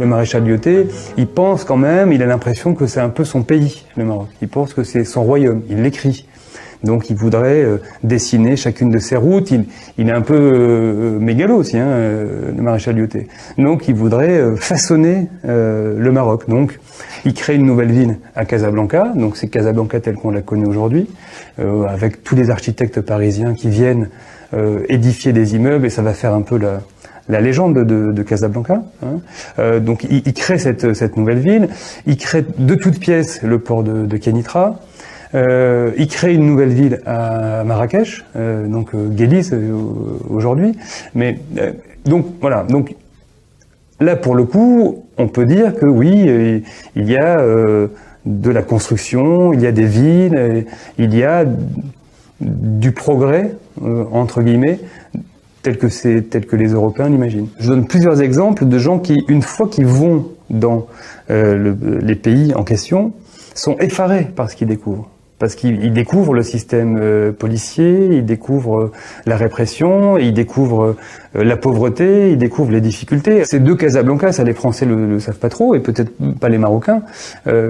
Le maréchal Lyautey, il pense quand même, il a l'impression que c'est un peu son pays, le Maroc. Il pense que c'est son royaume, il l'écrit. Donc il voudrait dessiner chacune de ses routes. Il est un peu mégalo aussi, hein, le maréchal Lyautey. Donc il voudrait façonner le Maroc. Donc il crée une nouvelle ville à Casablanca. Donc c'est Casablanca telle qu'on la connaît aujourd'hui, avec tous les architectes parisiens qui viennent édifier des immeubles, et ça va faire un peu la légende de Casablanca. Hein. Donc il crée cette nouvelle ville. Il crée de toutes pièces le port de Kénitra. Il crée une nouvelle ville à Marrakech, donc Guélis aujourd'hui. Mais donc voilà. Donc là, pour le coup, on peut dire que oui, il y a de la construction, il y a des villes, il y a du progrès entre guillemets, tel que les Européens l'imaginent. Je donne plusieurs exemples de gens qui, une fois qu'ils vont dans les pays en question, sont effarés par ce qu'ils découvrent. Parce qu'ils découvrent le système policier, ils découvrent la répression, ils découvrent la pauvreté, ils découvrent les difficultés. C'est de Casablanca, ça les Français le savent pas trop, et peut-être pas les Marocains,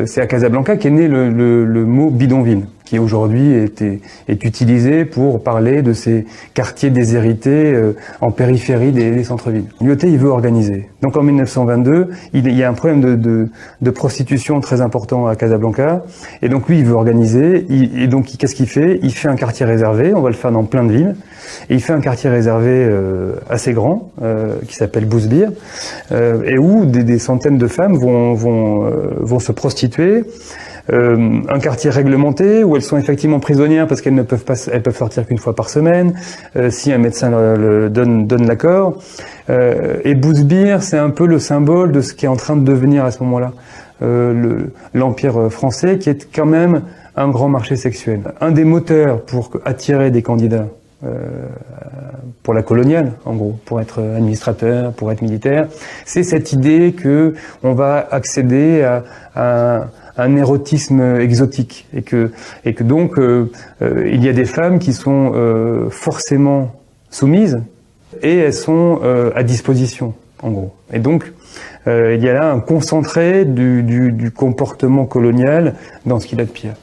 c'est à Casablanca qu'est né le mot bidonville, qui aujourd'hui est utilisé pour parler de ces quartiers déshérités en périphérie des centres-villes. Lyautey, il veut organiser. Donc en 1922, il y a un problème de prostitution très important à Casablanca, et donc lui, il veut organiser. Et donc qu'est-ce qu'il fait? Il fait un quartier réservé, on va le faire dans plein de villes, et il fait un quartier réservé assez grand, qui s'appelle Bousbir, et où des centaines de femmes vont se prostituer. Un quartier réglementé où elles sont effectivement prisonnières parce qu'elles peuvent sortir qu'une fois par semaine, si un médecin donne l'accord. Et Bousbir, c'est un peu le symbole de ce qui est en train de devenir à ce moment-là l'Empire français, qui est quand même un grand marché sexuel. Un des moteurs pour attirer des candidats pour la coloniale, en gros, pour être administrateur, pour être militaire, c'est cette idée que on va accéder à un érotisme exotique, et que donc il y a des femmes qui sont forcément soumises, et elles sont à disposition, en gros. Et donc il y a là un concentré du comportement colonial dans ce qu'il a de pire.